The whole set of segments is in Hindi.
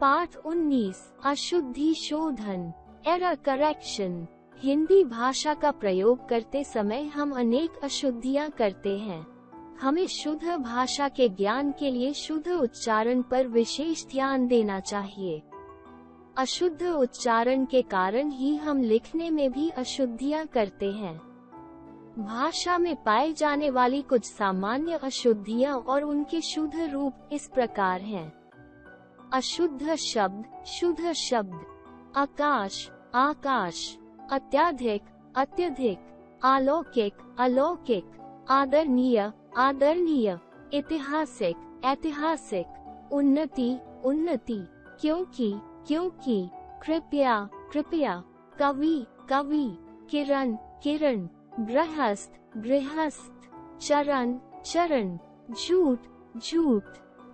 पाठ 19 अशुद्धि शोधन एरर करेक्शन। हिंदी भाषा का प्रयोग करते समय हम अनेक अशुद्धियां करते हैं। हमें शुद्ध भाषा के ज्ञान के लिए शुद्ध उच्चारण पर विशेष ध्यान देना चाहिए। अशुद्ध उच्चारण के कारण ही हम लिखने में भी अशुद्धियां करते हैं। भाषा में पाए जाने वाली कुछ सामान्य अशुद्धियां और उनके शुद्ध रूप इस प्रकार हैं। अशुद्ध शब्द, शुद्ध शब्द। आकाश, आकाश। अत्याधिक, अत्यधिक। अलौकिक, अलौकिक। आदरणीय, आदरणीय। ऐतिहासिक, ऐतिहासिक। उन्नति, उन्नति। क्योंकि, क्योंकि। कृपया, कृपया। कवि, कवि। किरण, किरण। गृहस्थ, गृहस्थ। चरण, चरण। झूठ, झूठ।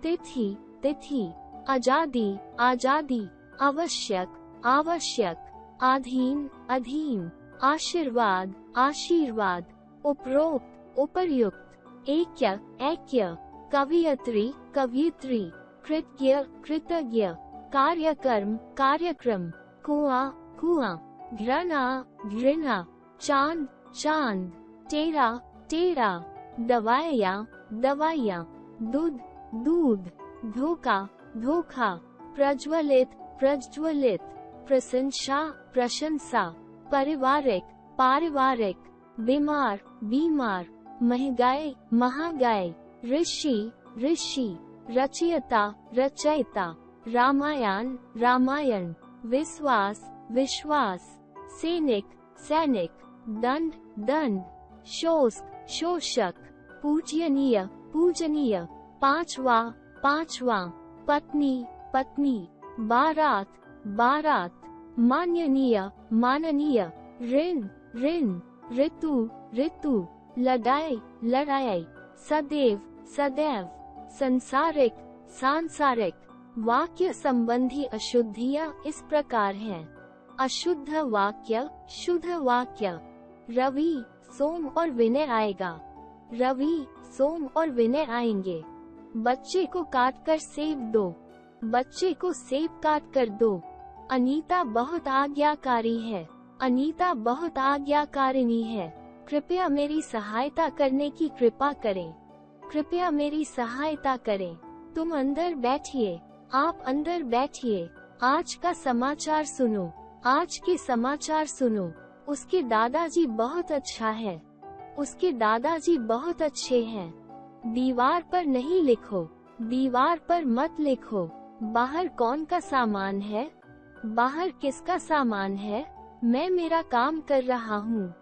तिथि, तिथि। आजादी, आजादी। आवश्यक, आवश्यक। अधीन, अधीन। आशीर्वाद, आशीर्वाद। उपरोक्त, उपर्युक्त। ऐक्य, ऐक्य। कवियत्री, कवियत्री। कृतज्ञ, कृतज्ञ। कार्यक्रम, कार्यक्रम। कुआं, कुआं। घृणा, घृणा। चांद, चांद। टेरा, टेरा। दवाइयाँ, दवाइयाँ। दूध, दूध। धोखा, धोखा। प्रज्वलित, प्रज्वलित। प्रशंसा, प्रशंसा। पारिवारिक, पारिवारिक। बीमार, बीमार। महंगाई, महंगाई। ऋषि, ऋषि। रचयिता, रचयिता। रामायण, रामायण। विश्वास, विश्वास। सैनिक, सैनिक। दंड, दंड। शोषक, शोषक। पूजनीय, पूजनीय। पांचवा, पांचवा। पत्नी, पत्नी। बारात, बारात। माननीय, माननीय। ऋण, ऋण। ऋतु, ऋतु। लड़ाई, लड़ाई। सदैव, सदैव। संसारिक, सांसारिक। वाक्य संबंधी अशुद्धियां इस प्रकार हैं। अशुद्ध वाक्य, शुद्ध वाक्य। रवि, सोम और विनय आएगा। रवि, सोम और विनय आएंगे। बच्चे को काट कर सेब दो। बच्चे को सेब काट कर दो। अनीता बहुत आज्ञाकारी है। अनीता बहुत आज्ञाकारिणी है। कृपया मेरी सहायता करने की कृपा करें। कृपया मेरी सहायता करें। तुम अंदर बैठिए। आप अंदर बैठिए। आज का समाचार सुनो। आज के समाचार सुनो। उसके दादाजी बहुत अच्छा है। उसके दादाजी बहुत अच्छे हैं। दीवार पर नहीं लिखो। दीवार पर मत लिखो। बाहर कौन का सामान है? बाहर किसका सामान है? मैं मेरा काम कर रहा हूँ।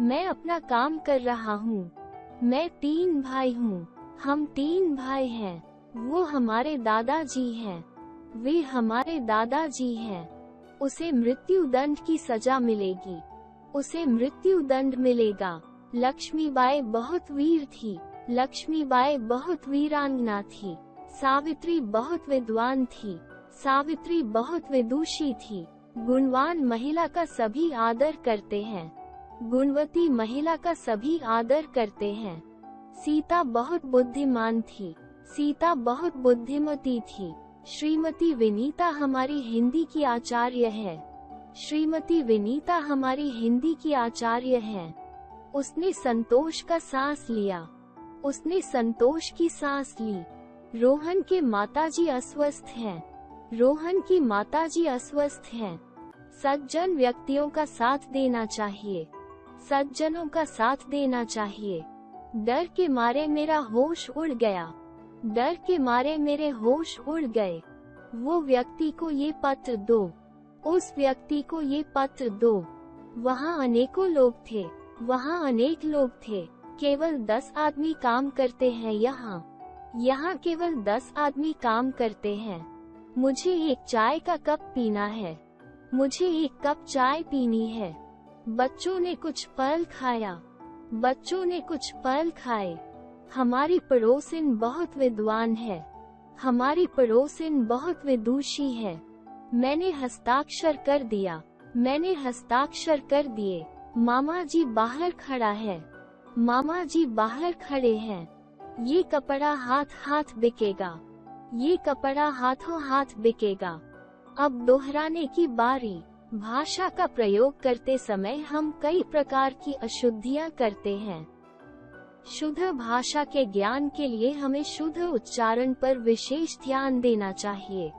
मैं अपना काम कर रहा हूँ। मैं 3 भाई हूँ। हम 3 भाई हैं। वो हमारे दादाजी हैं। वे हमारे दादाजी हैं। उसे मृत्यु दंड की सजा मिलेगी। उसे मृत्यु दंड मिलेगा। लक्ष्मीबाई बहुत वीर थी। लक्ष्मीबाई बहुत वीरांगना थी। सावित्री बहुत विद्वान थी। सावित्री बहुत विदुषी थी। गुणवान महिला का सभी आदर करते हैं। गुणवती महिला का सभी आदर करते हैं। सीता बहुत बुद्धिमान थी। सीता बहुत बुद्धिमती थी। श्रीमती विनीता हमारी हिंदी की आचार्य है। श्रीमती विनीता हमारी हिंदी की आचार्य है। उसने संतोष का सांस लिया। उसने संतोष की सांस ली। रोहन के माताजी अस्वस्थ हैं। रोहन की माताजी अस्वस्थ हैं। सज्जन व्यक्तियों का साथ देना चाहिए। सज्जनों का साथ देना चाहिए। डर के मारे मेरा होश उड़ गया। डर के मारे मेरे होश उड़ गए। वो व्यक्ति को ये पत्र दो। उस व्यक्ति को ये पत्र दो। वहाँ अनेकों लोग थे। वहाँ अनेक लोग थे। केवल 10 आदमी काम करते हैं यहाँ। यहाँ केवल 10 आदमी काम करते हैं। मुझे एक चाय का कप पीना है। मुझे एक कप चाय पीनी है। बच्चों ने कुछ फल खाया। बच्चों ने कुछ फल खाए। हमारी पड़ोसिन बहुत विद्वान है। हमारी पड़ोसिन बहुत विदुषी है। मैंने हस्ताक्षर कर दिया। मैंने हस्ताक्षर कर दिए। मामा जी बाहर खड़ा है। मामा जी बाहर खड़े हैं। ये कपड़ा हाथ हाथ बिकेगा। ये कपड़ा हाथों हाथ बिकेगा। अब दोहराने की बारी। भाषा का प्रयोग करते समय हम कई प्रकार की अशुद्धियां करते हैं। शुद्ध भाषा के ज्ञान के लिए हमें शुद्ध उच्चारण पर विशेष ध्यान देना चाहिए।